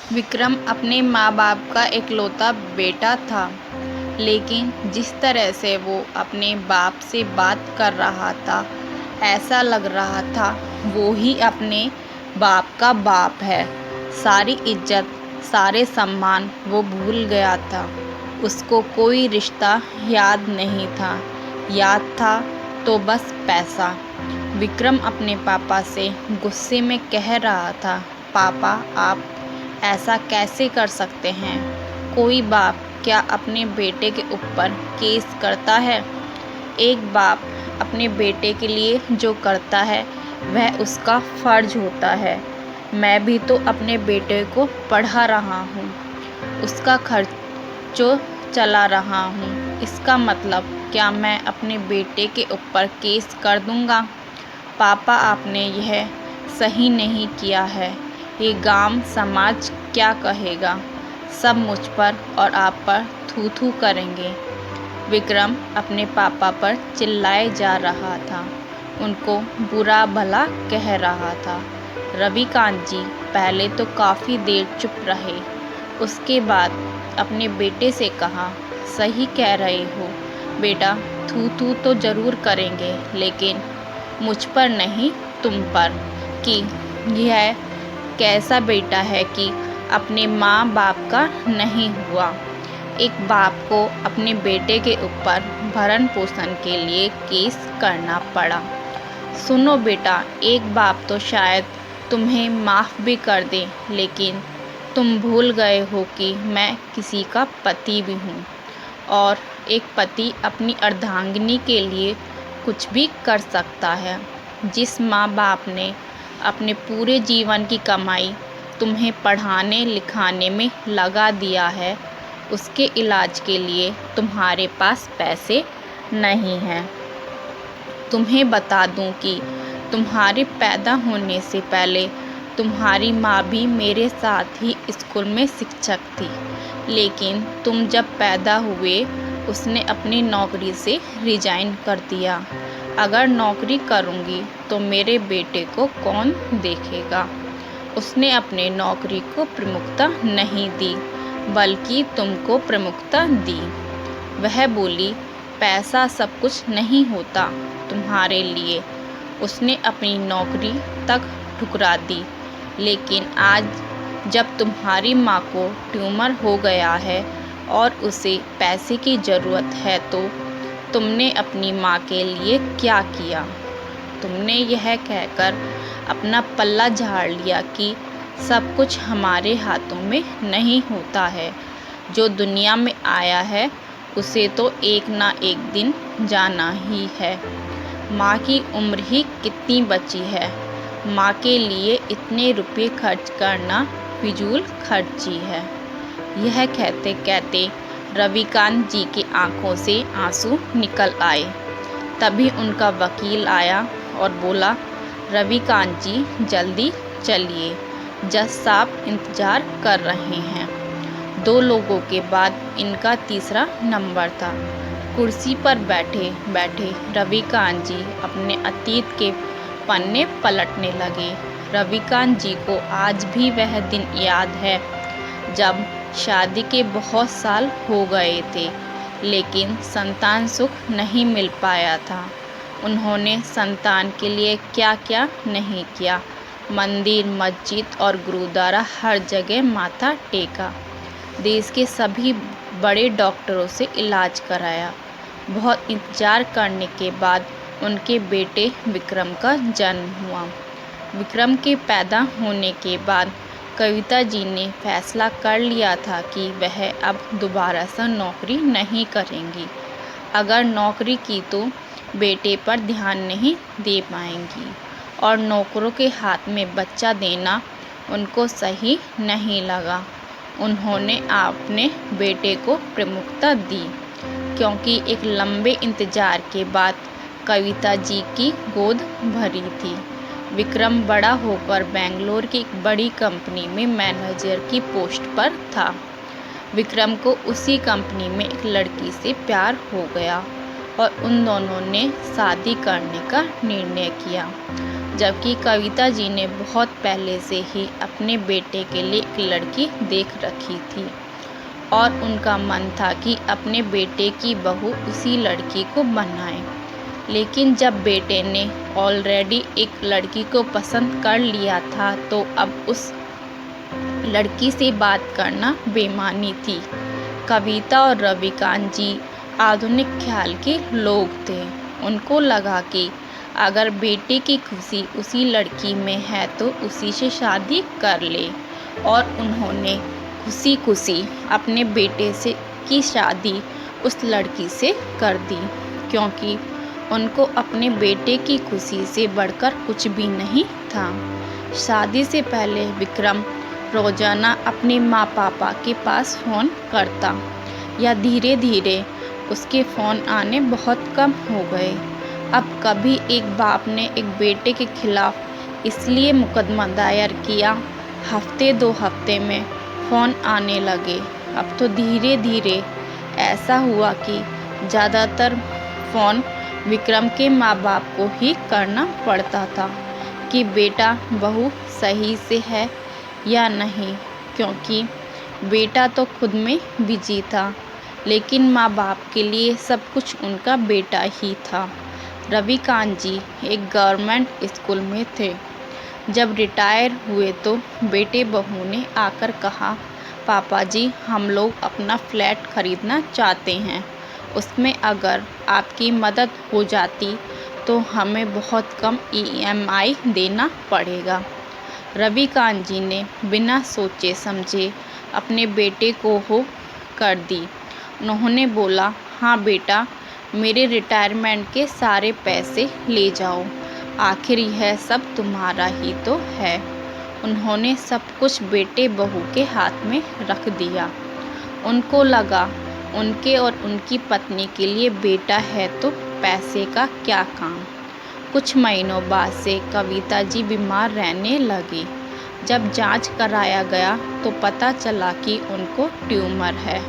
विक्रम अपने माँ बाप का इकलौता बेटा था, लेकिन जिस तरह से वो अपने बाप से बात कर रहा था, ऐसा लग रहा था वो ही अपने बाप का बाप है। सारी इज्जत, सारे सम्मान वो भूल गया था। उसको कोई रिश्ता याद नहीं था, याद था तो बस पैसा। विक्रम अपने पापा से गुस्से में कह रहा था, पापा आप ऐसा कैसे कर सकते हैं? कोई बाप क्या अपने बेटे के ऊपर केस करता है? एक बाप अपने बेटे के लिए जो करता है वह उसका फर्ज होता है। मैं भी तो अपने बेटे को पढ़ा रहा हूँ, उसका खर्चो चला रहा हूँ। इसका मतलब क्या मैं अपने बेटे के ऊपर केस कर दूँगा? पापा आपने यह सही नहीं किया है। ये गांव समाज क्या कहेगा? सब मुझ पर और आप पर थू थू करेंगे। विक्रम अपने पापा पर चिल्लाए जा रहा था, उनको बुरा भला कह रहा था। रविकांत जी पहले तो काफ़ी देर चुप रहे, उसके बाद अपने बेटे से कहा, सही कह रहे हो बेटा, थू थू तो ज़रूर करेंगे, लेकिन मुझ पर नहीं तुम पर। कि यह कैसा बेटा है कि अपने माँ बाप का नहीं हुआ। एक बाप को अपने बेटे के ऊपर भरण पोषण के लिए केस करना पड़ा। सुनो बेटा, एक बाप तो शायद तुम्हें माफ़ भी कर दे, लेकिन तुम भूल गए हो कि मैं किसी का पति भी हूँ, और एक पति अपनी अर्धांगिनी के लिए कुछ भी कर सकता है। जिस माँ बाप ने अपने पूरे जीवन की कमाई तुम्हें पढ़ाने लिखाने में लगा दिया है, उसके इलाज के लिए तुम्हारे पास पैसे नहीं हैं। तुम्हें बता दूं कि तुम्हारे पैदा होने से पहले तुम्हारी माँ भी मेरे साथ ही स्कूल में शिक्षक थी, लेकिन तुम जब पैदा हुए उसने अपनी नौकरी से रिजाइन कर दिया। अगर नौकरी करूँगी तो मेरे बेटे को कौन देखेगा? उसने अपने नौकरी को प्रमुखता नहीं दी, बल्कि तुमको प्रमुखता दी। वह बोली, पैसा सब कुछ नहीं होता तुम्हारे लिए। उसने अपनी नौकरी तक ठुकरा दी, लेकिन आज जब तुम्हारी माँ को ट्यूमर हो गया है और उसे पैसे की ज़रूरत है, तो तुमने अपनी माँ के लिए क्या किया? तुमने यह कहकर अपना पल्ला झाड़ लिया कि सब कुछ हमारे हाथों में नहीं होता है। जो दुनिया में आया है उसे तो एक ना एक दिन जाना ही है। माँ की उम्र ही कितनी बची है? माँ के लिए इतने रुपए खर्च करना फिजूल खर्ची है। यह कहते कहते रविकांत जी की आंखों से आंसू निकल आए। तभी उनका वकील आया और बोला, रविकांत जी जल्दी चलिए, जज साहब इंतज़ार कर रहे हैं। 2 लोगों के बाद इनका तीसरा नंबर था। कुर्सी पर बैठे बैठे रविकांत जी अपने अतीत के पन्ने पलटने लगे। रविकांत जी को आज भी वह दिन याद है जब शादी के बहुत साल हो गए थे, लेकिन संतान सुख नहीं मिल पाया था। उन्होंने संतान के लिए क्या क्या नहीं किया। मंदिर, मस्जिद और गुरुद्वारा हर जगह माथा टेका। देश के सभी बड़े डॉक्टरों से इलाज कराया। बहुत इंतजार करने के बाद उनके बेटे विक्रम का जन्म हुआ। विक्रम के पैदा होने के बाद कविता जी ने फैसला कर लिया था कि वह अब दोबारा से नौकरी नहीं करेंगी। अगर नौकरी की तो बेटे पर ध्यान नहीं दे पाएंगी, और नौकरों के हाथ में बच्चा देना उनको सही नहीं लगा। उन्होंने अपने बेटे को प्रमुखता दी, क्योंकि एक लंबे इंतजार के बाद कविता जी की गोद भरी थी। विक्रम बड़ा होकर बेंगलोर की एक बड़ी कंपनी में मैनेजर की पोस्ट पर था। विक्रम को उसी कंपनी में एक लड़की से प्यार हो गया और उन दोनों ने शादी करने का निर्णय किया। जबकि कविता जी ने बहुत पहले से ही अपने बेटे के लिए एक लड़की देख रखी थी और उनका मन था कि अपने बेटे की बहू उसी लड़की को बनाए। लेकिन जब बेटे ने ऑलरेडी एक लड़की को पसंद कर लिया था तो अब उस लड़की से बात करना बेईमानी थी। कविता और रविकांत जी आधुनिक ख्याल के लोग थे। उनको लगा कि अगर बेटे की खुशी उसी लड़की में है तो उसी से शादी कर ले, और उन्होंने खुशी खुशी अपने बेटे से की शादी उस लड़की से कर दी, क्योंकि उनको अपने बेटे की खुशी से बढ़कर कुछ भी नहीं था। शादी से पहले विक्रम रोजाना अपने माँ पापा के पास फ़ोन करता, या धीरे धीरे उसके फ़ोन आने बहुत कम हो गए। अब कभी एक बाप ने एक बेटे के खिलाफ इसलिए मुकदमा दायर किया, हफ्ते 2 हफ्ते में फ़ोन आने लगे। अब तो धीरे धीरे ऐसा हुआ कि ज़्यादातर फ़ोन विक्रम के माँ बाप को ही करना पड़ता था कि बेटा बहू सही से है या नहीं, क्योंकि बेटा तो खुद में बिजी था, लेकिन माँ बाप के लिए सब कुछ उनका बेटा ही था। रविकांत जी एक गवर्नमेंट स्कूल में थे। जब रिटायर हुए तो बेटे बहू ने आकर कहा, पापा जी हम लोग अपना फ्लैट खरीदना चाहते हैं, उसमें अगर आपकी मदद हो जाती तो हमें बहुत कम EMI देना पड़ेगा। रविकांत जी ने बिना सोचे समझे अपने बेटे को हो कर दी। उन्होंने बोला, हाँ बेटा, मेरे रिटायरमेंट के सारे पैसे ले जाओ, आखिर यह सब तुम्हारा ही तो है। उन्होंने सब कुछ बेटे बहू के हाथ में रख दिया। उनको लगा उनके और उनकी पत्नी के लिए बेटा है तो पैसे का क्या काम। कुछ महीनों बाद से कविता जी बीमार रहने लगी। जब जांच कराया गया तो पता चला कि उनको ट्यूमर है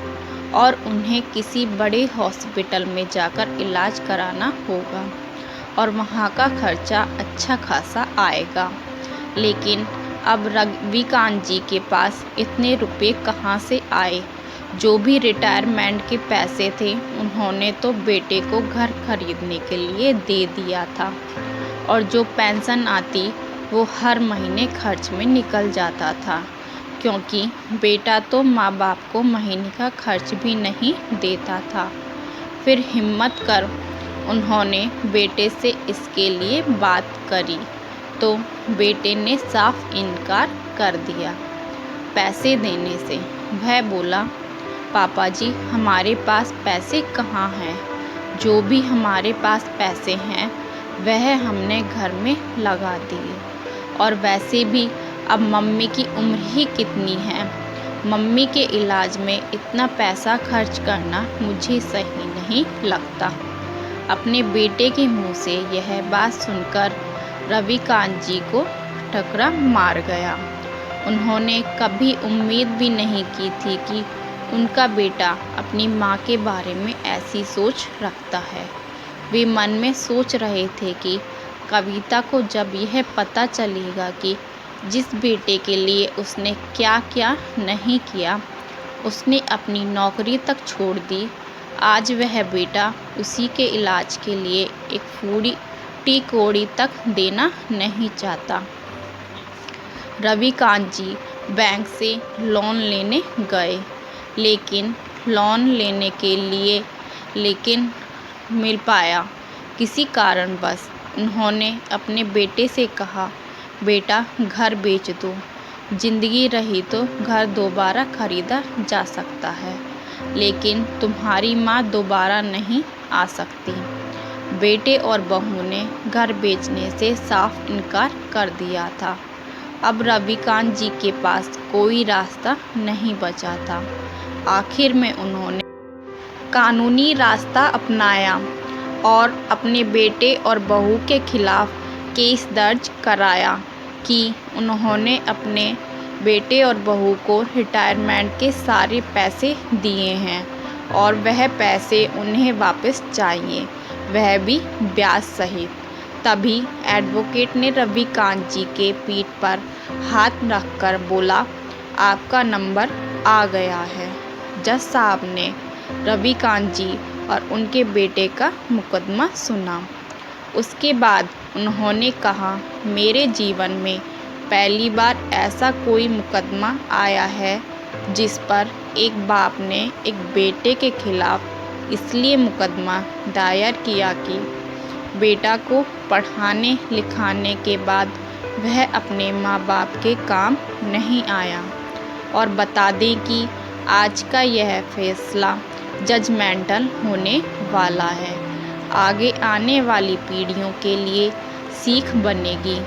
और उन्हें किसी बड़े हॉस्पिटल में जाकर इलाज कराना होगा और वहाँ का खर्चा अच्छा खासा आएगा। लेकिन अब रविकांत जी के पास इतने रुपए कहाँ से आए। जो भी रिटायरमेंट के पैसे थे उन्होंने तो बेटे को घर खरीदने के लिए दे दिया था, और जो पेंशन आती वो हर महीने खर्च में निकल जाता था, क्योंकि बेटा तो माँ बाप को महीने का खर्च भी नहीं देता था। फिर हिम्मत कर उन्होंने बेटे से इसके लिए बात करी तो बेटे ने साफ इनकार कर दिया पैसे देने से। वह बोला, पापा जी हमारे पास पैसे कहाँ हैं, जो भी हमारे पास पैसे हैं वह हमने घर में लगा दिए, और वैसे भी अब मम्मी की उम्र ही कितनी है, मम्मी के इलाज में इतना पैसा खर्च करना मुझे सही नहीं लगता। अपने बेटे के मुंह से यह बात सुनकर रविकांत जी को ठकरा मार गया। उन्होंने कभी उम्मीद भी नहीं की थी कि उनका बेटा अपनी माँ के बारे में ऐसी सोच रखता है। वे मन में सोच रहे थे कि कविता को जब यह पता चलेगा कि जिस बेटे के लिए उसने क्या क्या नहीं किया, उसने अपनी नौकरी तक छोड़ दी, आज वह बेटा उसी के इलाज के लिए एक पूरी टी कौड़ी तक देना नहीं चाहता। रविकांत जी बैंक से लोन लेने गए, लेकिन लोन लेने के लिए मिल पाया किसी कारणवश। उन्होंने अपने बेटे से कहा, बेटा घर बेच दो, जिंदगी रही तो घर दोबारा खरीदा जा सकता है, लेकिन तुम्हारी माँ दोबारा नहीं आ सकती। बेटे और बहू ने घर बेचने से साफ इनकार कर दिया था। अब रविकांत जी के पास कोई रास्ता नहीं बचा था। आखिर में उन्होंने कानूनी रास्ता अपनाया और अपने बेटे और बहू के खिलाफ केस दर्ज कराया कि उन्होंने अपने बेटे और बहू को रिटायरमेंट के सारे पैसे दिए हैं और वह पैसे उन्हें वापस चाहिए, वह भी ब्याज सहित। तभी एडवोकेट ने रविकांत जी के पीठ पर हाथ रखकर बोला, आपका नंबर आ गया है। जज साहब ने रविकांत जी और उनके बेटे का मुकदमा सुना। उसके बाद उन्होंने कहा, मेरे जीवन में पहली बार ऐसा कोई मुकदमा आया है जिस पर एक बाप ने एक बेटे के खिलाफ इसलिए मुकदमा दायर किया कि बेटा को पढ़ाने लिखाने के बाद वह अपने माँ बाप के काम नहीं आया। और बता दें कि आज का यह फैसला जजमेंटल होने वाला है। आगे आने वाली पीढ़ियों के लिए सीख बनेगी।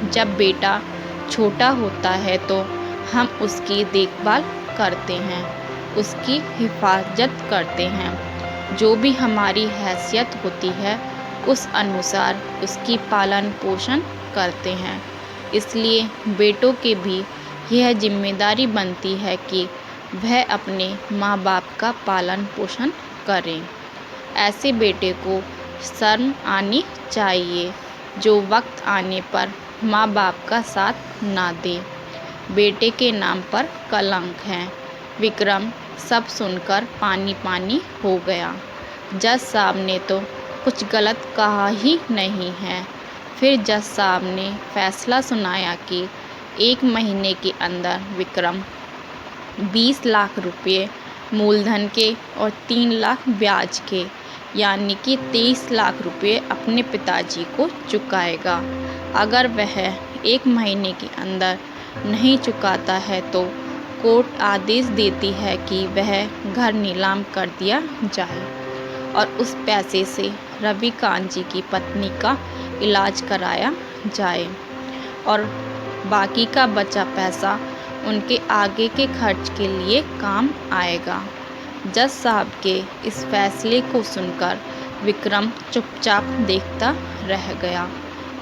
जब बेटा छोटा होता है तो हम उसकी देखभाल करते हैं, उसकी हिफाजत करते हैं। जो भी हमारी हैसियत होती है उस अनुसार उसकी पालन पोषण करते हैं। इसलिए बेटों के भी यह जिम्मेदारी बनती है कि वह अपने माँ बाप का पालन पोषण करें। ऐसे बेटे को शर्म आनी चाहिए जो वक्त आने पर माँ बाप का साथ ना दे। बेटे के नाम पर कलंक है। विक्रम सब सुनकर पानी पानी हो गया। जज साहब ने तो कुछ गलत कहा ही नहीं है। फिर जज साहब ने फैसला सुनाया कि 1 महीने के अंदर विक्रम 20 लाख रुपये मूलधन के और 3 लाख ब्याज के, यानी कि 23 लाख रुपये अपने पिताजी को चुकाएगा। अगर वह 1 महीने के अंदर नहीं चुकाता है तो कोर्ट आदेश देती है कि वह घर नीलाम कर दिया जाए और उस पैसे से रविकांत जी की पत्नी का इलाज कराया जाए और बाकी का बचा पैसा उनके आगे के खर्च के लिए काम आएगा। जज साहब के इस फैसले को सुनकर विक्रम चुपचाप देखता रह गया।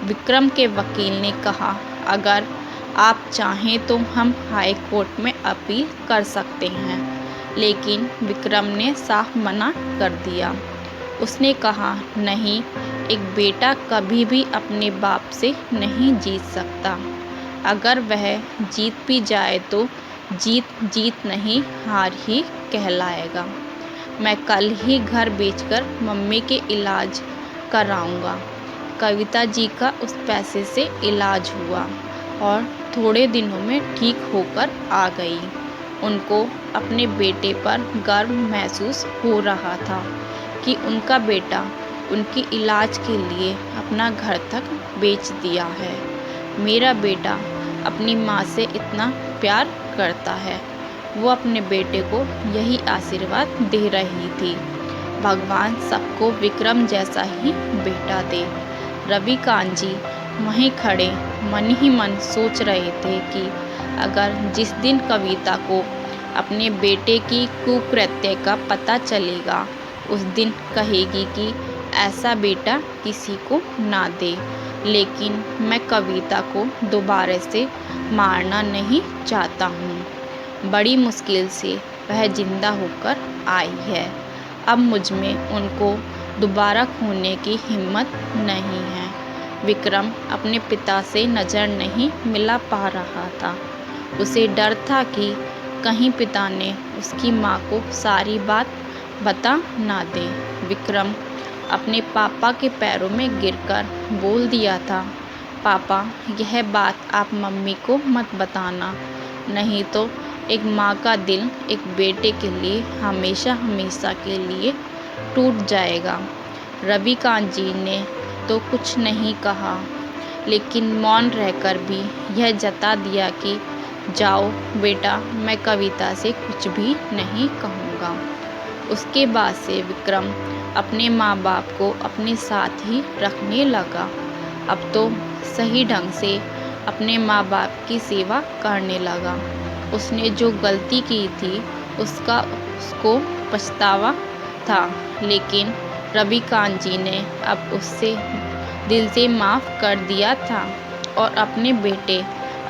विक्रम के वकील ने कहा, अगर आप चाहें तो हम हाई कोर्ट में अपील कर सकते हैं। लेकिन विक्रम ने साफ मना कर दिया। उसने कहा, नहीं, एक बेटा कभी भी अपने बाप से नहीं जीत सकता। अगर वह जीत भी जाए तो जीत नहीं, हार ही कहलाएगा। मैं कल ही घर बेचकर मम्मी के इलाज कराऊंगा। कविता जी का उस पैसे से इलाज हुआ और थोड़े दिनों में ठीक होकर आ गई। उनको अपने बेटे पर गर्व महसूस हो रहा था कि उनका बेटा उनकी इलाज के लिए अपना घर तक बेच दिया है। मेरा बेटा अपनी माँ से इतना प्यार करता है। वो अपने बेटे को यही आशीर्वाद दे रही थी, भगवान सबको विक्रम जैसा ही बेटा दे। रविकांत जी वहीं खड़े मन ही मन सोच रहे थे कि अगर जिस दिन कविता को अपने बेटे की कुकृत्य का पता चलेगा उस दिन कहेगी कि ऐसा बेटा किसी को ना दे। लेकिन मैं कविता को दोबारा से मारना नहीं चाहता हूँ। बड़ी मुश्किल से वह जिंदा होकर आई है। अब मुझ में उनको दोबारा खोने की हिम्मत नहीं है। विक्रम अपने पिता से नज़र नहीं मिला पा रहा था। उसे डर था कि कहीं पिता ने उसकी माँ को सारी बात बता ना दे। विक्रम अपने पापा के पैरों में गिरकर बोल दिया था, पापा, यह बात आप मम्मी को मत बताना, नहीं तो एक माँ का दिल एक बेटे के लिए हमेशा हमेशा के लिए टूट जाएगा। रविकांत जी ने तो कुछ नहीं कहा, लेकिन मौन रहकर भी यह जता दिया कि जाओ बेटा, मैं कविता से कुछ भी नहीं कहूँगा। उसके बाद से विक्रम अपने माँ बाप को अपने साथ ही रखने लगा। अब तो सही ढंग से अपने माँ बाप की सेवा करने लगा। उसने जो गलती की थी उसको पछतावा था, लेकिन रविकांत जी ने अब उससे दिल से माफ़ कर दिया था और अपने बेटे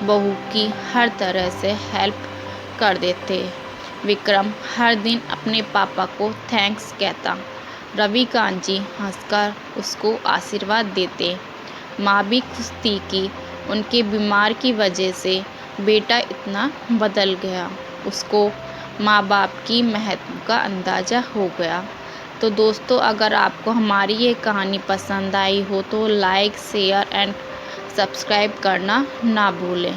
बहू की हर तरह से हेल्प कर देते। विक्रम हर दिन अपने पापा को थैंक्स कहता। रविकांत जी हंसकर उसको आशीर्वाद देते। माँ भी खुश थी कि उनके बीमार की वजह से बेटा इतना बदल गया। उसको माँ बाप की महत्व का अंदाज़ा हो गया। तो दोस्तों, अगर आपको हमारी ये कहानी पसंद आई हो तो लाइक, शेयर एंड सब्सक्राइब करना ना भूलें।